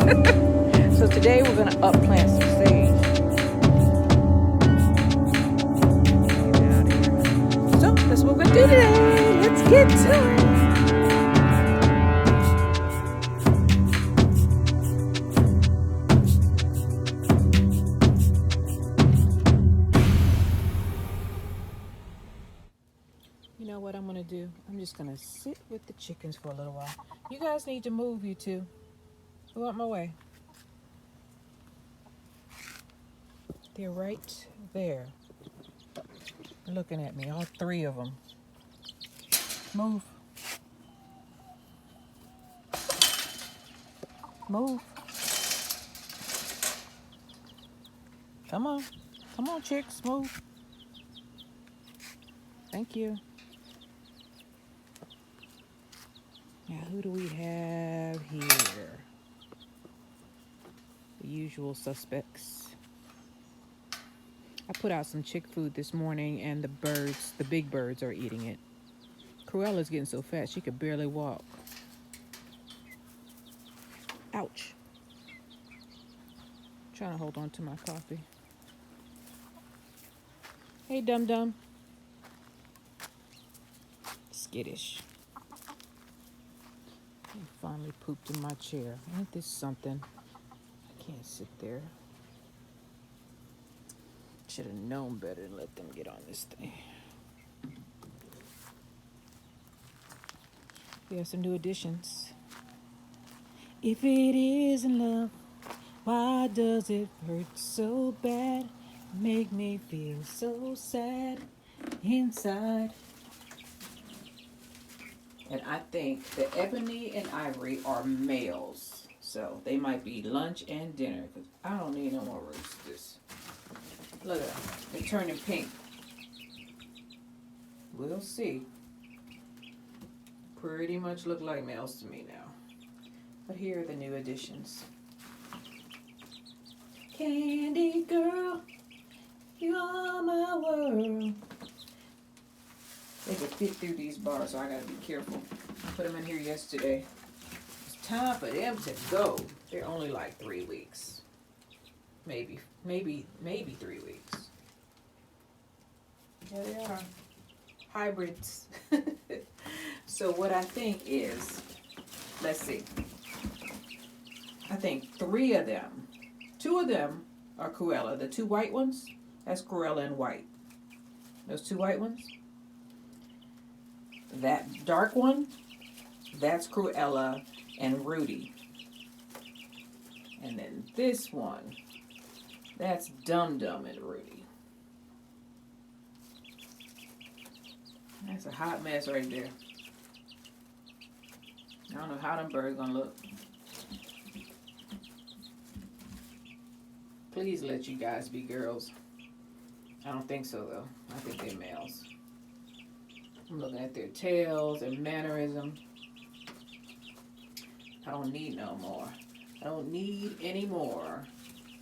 So today we're gonna up plant some sage. Get out of here. So that's what we're gonna do today. Let's get to it. You know what I'm gonna do? I'm just gonna sit with the chickens for a little while. You guys need to move, you two. Go out my way. They're right there, looking at me, all three of them. Move. Move. Come on. Come on, chicks, move. Thank you. Now, who do we have here? The usual suspects. I put out some chick food this morning, and the big birds, are eating it. Cruella's getting so fat she could barely walk. Ouch. Trying to hold on to my coffee. Hey, Dum Dum. Skittish. He finally pooped in my chair. Ain't this something? I can't sit there. Should have known better than let them get on this thing. We have some new additions. If it isn't love, why does it hurt so bad? Make me feel so sad inside. And I think that Ebony and Ivory are males. So they might be lunch and dinner. Because I don't need no more roosters. Look at them. They're turning pink. We'll see. Pretty much look like males to me now. But here are the new additions. Candy girl, you are my world. They can fit through these bars, so I gotta be careful. I put them in here yesterday. It's time for them to go. They're only like 3 weeks. Maybe 3 weeks. There they are. Hybrids. So what I think is, let's see. I think 3 of them, 2 of them are Cruella. The 2 white ones, that's Cruella and white. Those 2 white ones. That dark one, that's Cruella and Rudy. And then this one, that's Dum Dum and Rudy. That's a hot mess right there. I don't know how them birds gonna look. Please let you guys be girls. I don't think so though. I think they're males. I'm looking at their tails and mannerism. I don't need no more. I don't need any more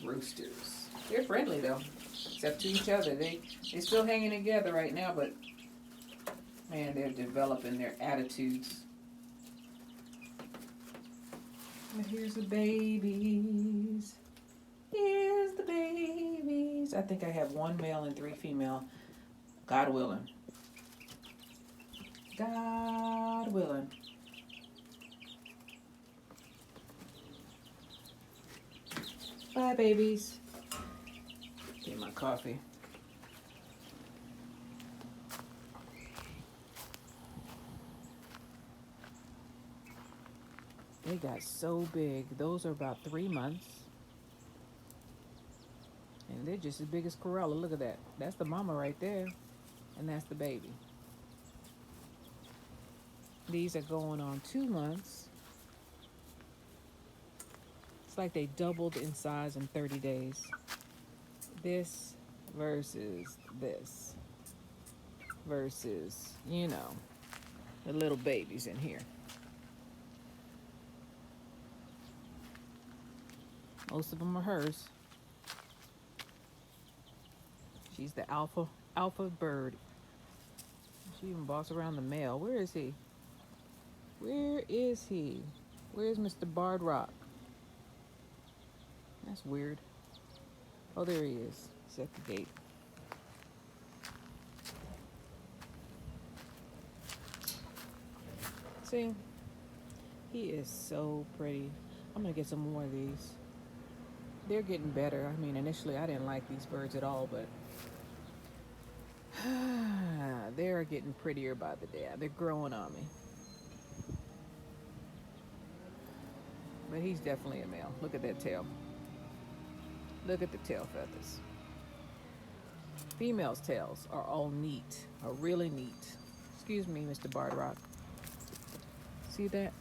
roosters. They're friendly though, except to each other. They're still hanging together right now, but man, they're developing their attitudes. But here's the babies. Here's the babies. I think I have 1 male and 3 female. God willing. God willing. Bye, babies. Get my coffee. They got so big. Those are about 3 months. And they're just as big as Cruella. Look at that. That's the mama right there. And that's the baby. These are going on 2 months. It's like they doubled in size in 30 days. This versus this. Versus, you know, the little babies in here. Most of them are hers. She's the alpha bird. She even boss around the male. Where is he? Where is he? Where's Mr. Bard Rock? That's weird. Oh, there he is. He's at the gate. See? He is so pretty. I'm going to get some more of these. They're getting better. I mean, initially I didn't like these birds at all, but they're getting prettier by the day. They're growing on me. But he's definitely a male. Look at that tail. Look at the tail feathers. Females' tails are all neat, are really neat. Excuse me, Mr. Bartrock. See that?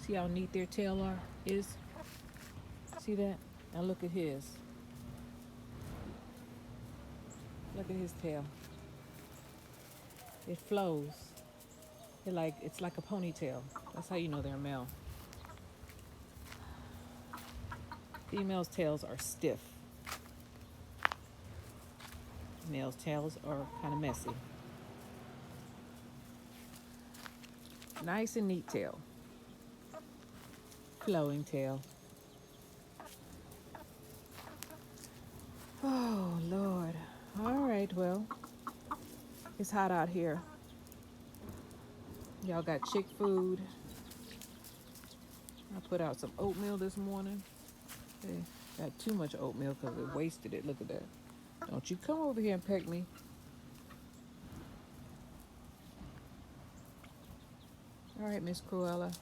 See how neat their tail is? See that? Now look at his. Look at his tail. It flows. It's like a ponytail. That's how you know they're male. Females' tails are stiff. Males' tails are kind of messy. Nice and neat tail. Flowing tail. Oh, Lord. All right, well, it's hot out here. Y'all got chick food. I put out some oatmeal this morning. Got too much oatmeal because it wasted it. Look at that. Don't you come over here and peck me. All right, Miss Cruella.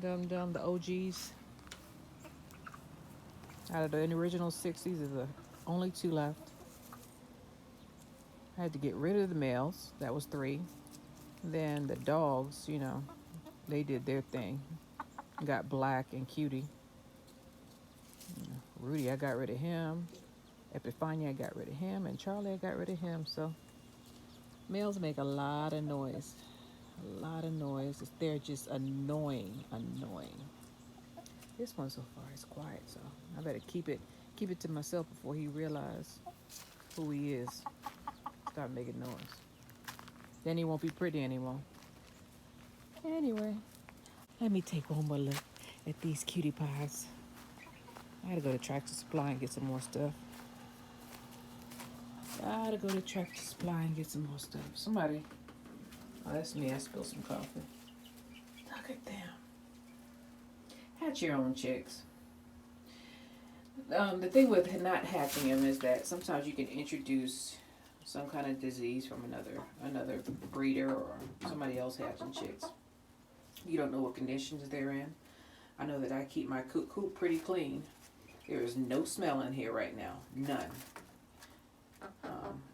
Dum-dum, the OGs. Out of the original 60s, there's only 2 left. I had to get rid of the males. That was 3. Then the dogs, you know, they did their thing. Got Black and Cutie. Rudy, I got rid of him. Epiphania, I got rid of him. And Charlie, I got rid of him. So males make a lot of noise. A lot of noise. They're just annoying. This one so far is quiet, so I better keep it to myself before he realizes who he is. Start making noise. Then he won't be pretty anymore. Anyway, let me take one more look at these cutie pies. I gotta go to Tractor Supply and get some more stuff. Somebody. Oh, that's me. I spilled some coffee. Look at them. Hatch your own chicks. The thing with not hatching them is that sometimes you can introduce some kind of disease from another breeder or somebody else hatching chicks. You don't know what conditions they're in. I know that I keep my coop pretty clean. There is no smell in here right now. None.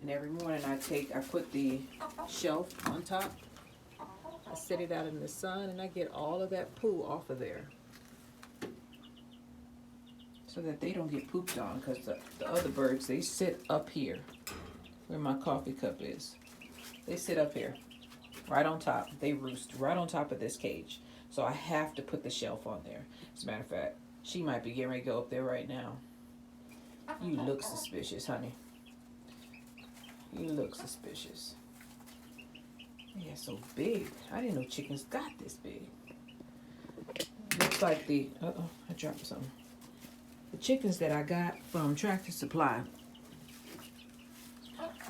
And every morning I put the shelf on top. I set it out in the sun and I get all of that poo off of there. So that they don't get pooped on, because the other birds, they sit up here where my coffee cup is. They sit up here, right on top. They roost right on top of this cage. So I have to put the shelf on there. As a matter of fact, she might be getting ready to go up there right now. You look suspicious, honey. You look suspicious. Yeah, so big. I didn't know chickens got this big. Looks like I dropped something. The chickens that I got from Tractor Supply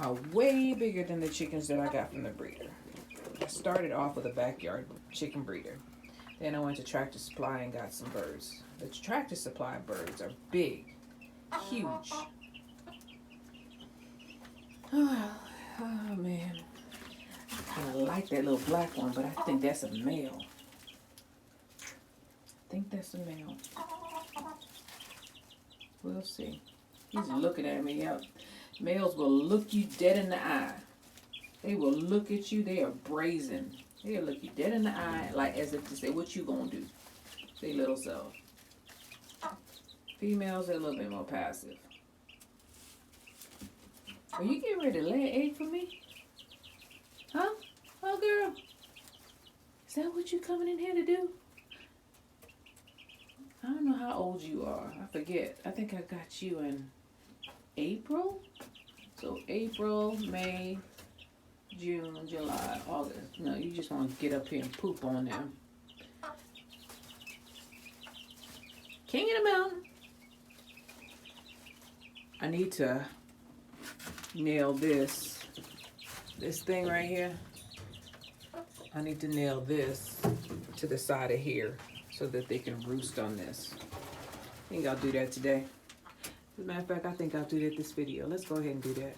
are way bigger than the chickens that I got from the breeder. I started off with a backyard chicken breeder. Then I went to Tractor Supply and got some birds. The Tractor Supply birds are big, huge. Oh man. I kind of like that little black one, but I think that's a male. We'll see. He's looking at me. Males will look you dead in the eye. They will look at you. They are brazen. They'll look you dead in the eye, like as if to say, "What you gonna do?" Say little self. Females are a little bit more passive. Are you getting ready to lay an egg for me? Huh? Oh, girl. Is that what you coming in here to do? I don't know how old you are. I forget. I think I got you in April. So April, May, June, July, August. No, you just want to get up here and poop on them. King of the mountain. I need to nail this thing right here. I need to nail this to the side of here so that they can roost on this. I think I'll do that today. As a matter of fact, I think I'll do that this video. Let's go ahead and do that.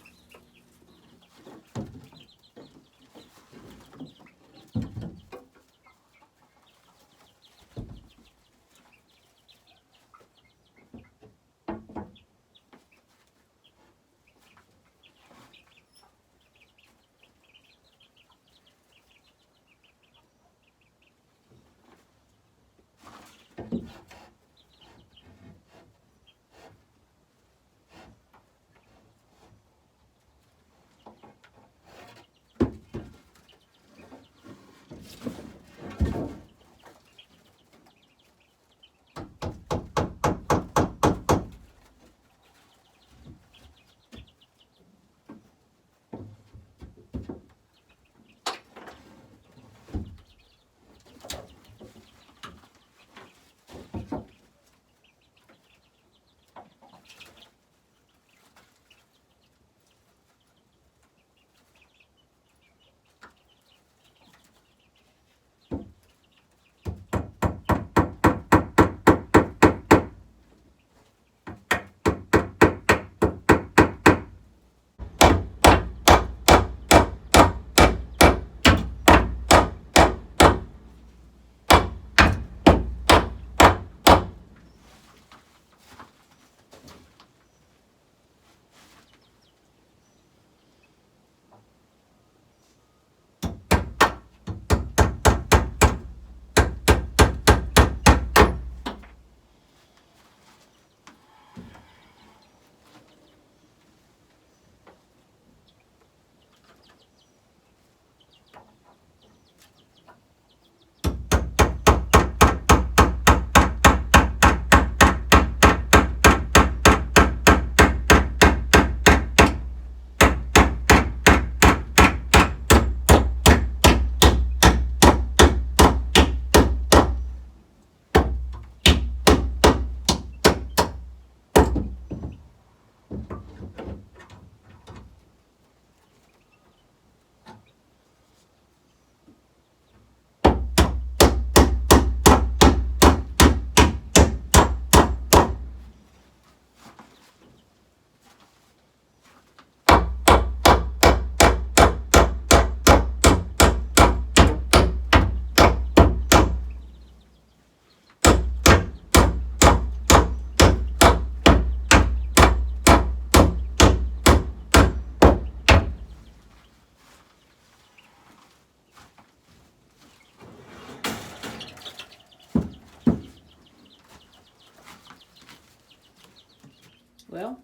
Well,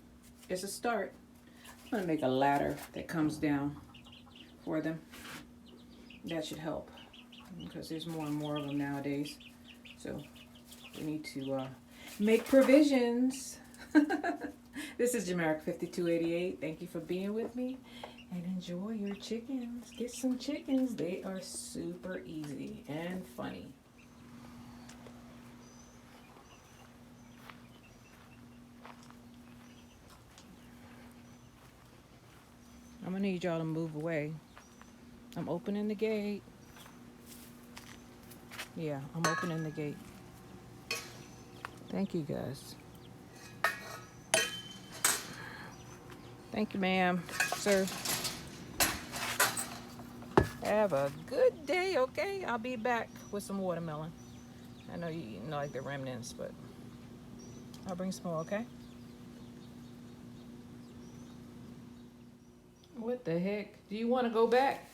it's a start. I'm going to make a ladder that comes down for them. That should help because there's more and more of them nowadays. So we need to make provisions. This is Jamerica 5288. Thank you for being with me and enjoy your chickens. Get some chickens. They are super easy and funny. I'm gonna need y'all to move away. I'm opening the gate. Yeah, I'm opening the gate. Thank you guys. Thank you, ma'am, sir. Have a good day, okay? I'll be back with some watermelon. I know you know like the remnants, but I'll bring some more, okay? What the heck? Do you want to go back?